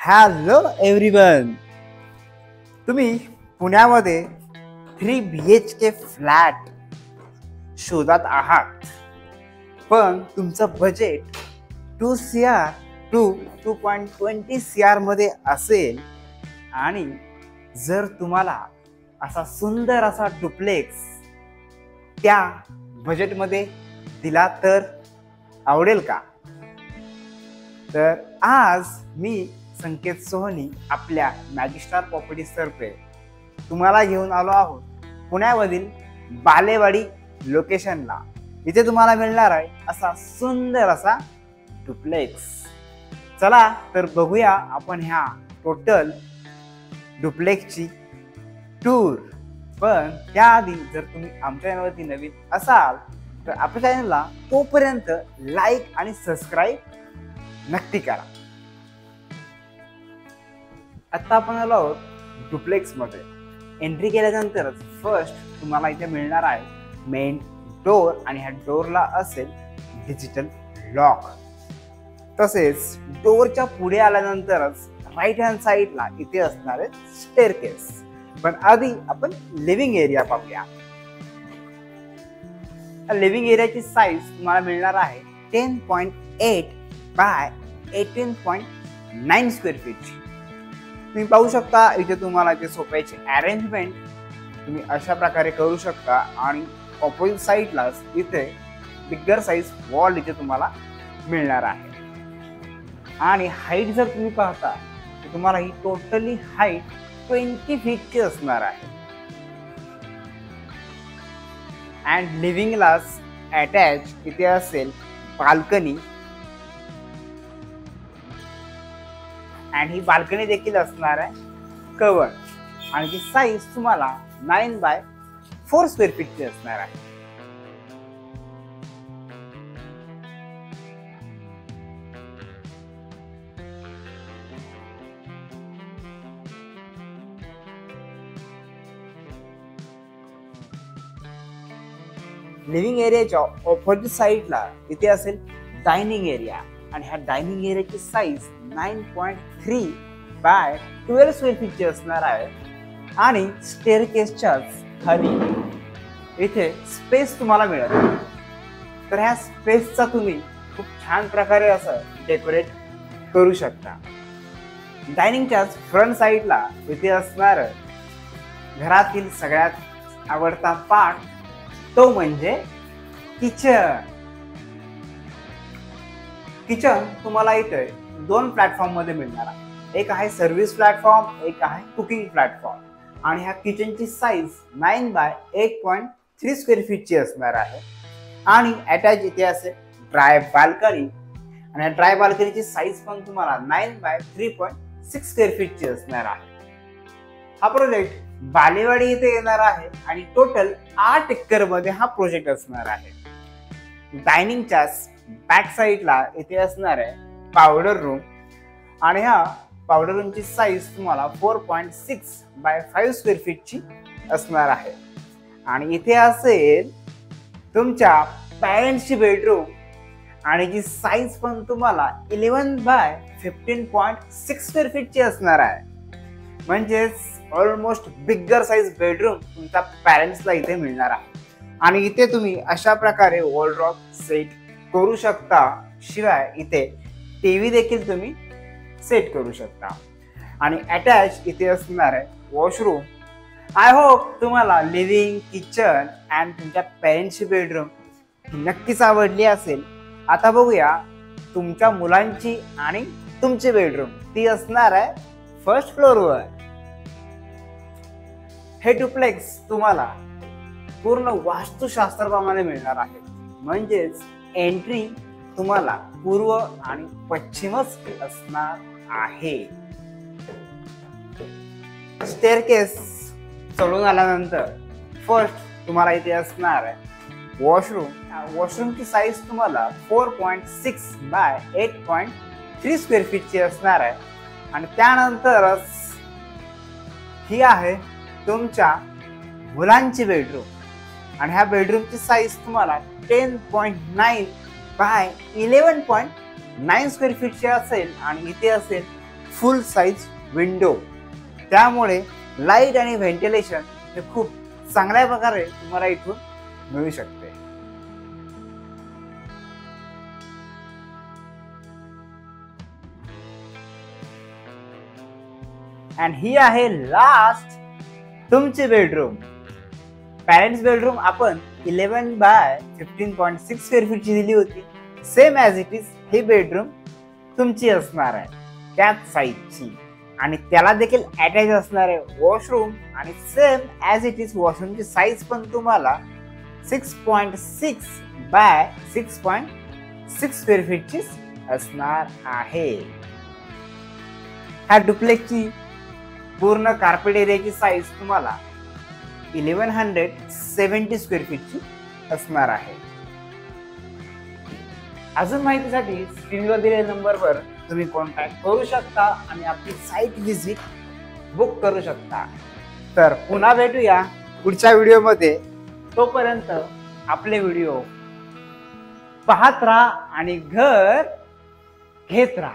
Hello everyone, तुम्ही पुण्यामध्ये 3 BHK flat शोधात आहात, पण तुमचं बजेट 2 CR टू 2.20 CR मध्ये असेल आणि जर तुम्हाला असा सुंदर असा डुप्लेक्स त्या बजेटमध्ये दिला तर आवडेल का? तर आज मी संकेत सोहनी आपल्या मॅजिस्टार प्रॉपर्टीज तर्फे तुम्हाला घेऊन आलो आहोत पुण्यामधील बालेवाडी लोकेशनला. इथे तुम्हाला मिळणार आहे असा सुंदर असा डुप्लेक्स. चला तर बघूया आपण ह्या टोटल डुप्लेक्सची टूर. पण त्याआधी जर तुम्ही आमच्या चॅनलवरती नवीन असाल तर आपल्या चॅनलला तोपर्यंत लाईक आणि सबस्क्राईब नक्की करा. आता आपण आलो आहोत डुप्लेक्स मध्ये. एंट्री केल्यानंतरच फर्स्ट तुम्हाला इथे मिळणार आहे मेन डोर आणि ह्या डोरला असेल डिजिटल लॉक. तसेच डोरच्या पुढे आल्यानंतरच राईट हँड साईडला इथे असणार आहे स्टेअरकेस. पण आधी आपण लिव्हिंग एरिया पाहूया. लिव्हिंग एरियाची साईज तुम्हाला मिळणार आहे 10.8 बाय 18.9 स्क्वेअर फीटची. तुम्ही पाहू शकता इथे तुम्हाला इथे सोफ्याची अरेंजमेंट तुम्ही अशा प्रकारे करू शकता आणि ऑपोजिट साईडलाच इथे बिगर साईज वॉल इथे तुम्हाला मिळणार आहे. आणि हाईट जर तुम्ही पाहता तर तुम्हाला ही टोटली हाईट 20 फीटची असणार आहे. अँड लिव्हिंगलाच अटॅच इथे असेल बाल्कनी. आणि ही बाल्कनी देखील असणार आहे कवर आणि ती साईज तुम्हाला 9 बाय 4 स्क्वेअर फीटची असणार आहे. लिव्हिंग एरियाच्या ऑपोजिट साईडला इथे असेल डायनिंग एरिया आणि ह्या डायनिंग एरियाची साईज 9.3 बाय 12 स्क्वेअर फीटची असणार आहे. आणि स्टेअरकेसच्याच खाली इथे स्पेस तुम्हाला मिळेल. तर ह्या स्पेसचा तुम्ही खूप छान प्रकारे असं डेकोरेट करू शकता. डायनिंगच्याच फ्रंट साईडला इथे असणार घरातील सगळ्यात आवडता पार्ट तो म्हणजे किचन. किचन तुम्हाला इथे 2 प्लॅटफॉर्म मध्ये मिळणार आहे. एक आहे सर्व्हिस प्लॅटफॉर्म, एक आहे कुकिंग प्लॅटफॉर्म. आणि ह्या किचनची साईज 9 बाय 8.3 स्क्वेअर फीटची असणार आहे. आणि अटॅच इथे असेल ड्राय बाल्कनी आणि ड्राय बाल्कनीची साईज पण तुम्हाला 9 बाय 3.6 स्क्वेअर फीटची असणार आहे. हा प्रोजेक्ट बालेवाडी इथे येणार आहे आणि टोटल 8 एकर मध्ये हा प्रोजेक्ट असणार आहे. डायनिंगच्या बॅक साईडला इथे असणार आहे पावडर रूम आणि ह्या पावडर रूमची साईज तुम्हाला 4.6 बाय 5 स्क्वेअर फीटची असणार आहे. आणि इथे असेल तुमच्या पॅरेंट्सची बेडरूम आणि जी साईज पण तुम्हाला 11 बाय 15.6 स्क्वेअर फीटची असणार आहे. म्हणजेच ऑलमोस्ट बिगर साईज बेडरूम तुमच्या पॅरेंट्सला इथे मिळणार आहे. आणि इथे तुम्ही अशा प्रकारे वॉलड्रॉप सेट करू शकता. शिवाय इथे टीव्ही देखील तुम्ही सेट करू शकता. आणि अटॅच इथे असणार आहे वॉशरूम. आय होप तुम्हाला लिव्हिंग, किचन अँड तुमच्या पेरेंट्सची बेडरूम नक्कीच आवडली असेल. आता बघूया तुमच्या मुलांची आणि तुमची बेडरूम. ती असणार आहे फर्स्ट फ्लोअरवर. हे डुप्लेक्स तुम्हाला पूर्ण वास्तुशास्त्राप्रमाणे मिळणार आहे. म्हणजेच एंट्री तुम्हाला पूर्व आणि पश्चिमच असणार आहे. स्टेअरकेस चढून आल्यानंतर फर्स्ट तुम्हाला इथे असणार आहे वॉशरूम. वॉशरूमची साईज तुम्हाला 4.6 बाय 8.3 स्क्वेअर फीटची असणार आहे. आणि त्यानंतरच ही आहे तुमच्या मुलांची बेडरूम आणि ह्या बेडरूमची साईज तुम्हाला 10.9 बाय 11.9 स्क्वेअर फीटची असेल. आणि इथे असेल फुल साईज विंडो, त्यामुळे लाईट आणि व्हेंटिलेशन हे खूप चांगल्या प्रकारे तुम्हाला इथून मिळू शकते. आणि ही आहे लास्ट तुमची बेडरूम. पॅरेंट्स बेडरूम आपण 11/15.6 स्क्वेअर फीटची दिली होती. Same as it is he bedroom तुमची असणार आहे त्याच साईजची, आणि त्याला देखील अटॅच असणार आहे वॉशरूम, आणि सेम ॲज इट इज वॉशरूमची साईज पण तुम्हाला 6.6/6.6 स्क्वेअर फीटची असणार आहे. ह्या डुप्लेक्सची पूर्ण कार्पेट एरियाची साईज तुम्हाला 1170 स्क्वेअर फीटची असणार आहे. अजून माहितीसाठी स्क्रीनवर दिलेल्या नंबरवर तुम्ही कॉन्टॅक्ट करू शकता आणि आपली साईट व्हिजिट बुक करू शकता. तर पुन्हा भेटूया पुढच्या व्हिडिओमध्ये. तोपर्यंत आपले व्हिडिओ पाहत राहा आणि घर घेत राहा.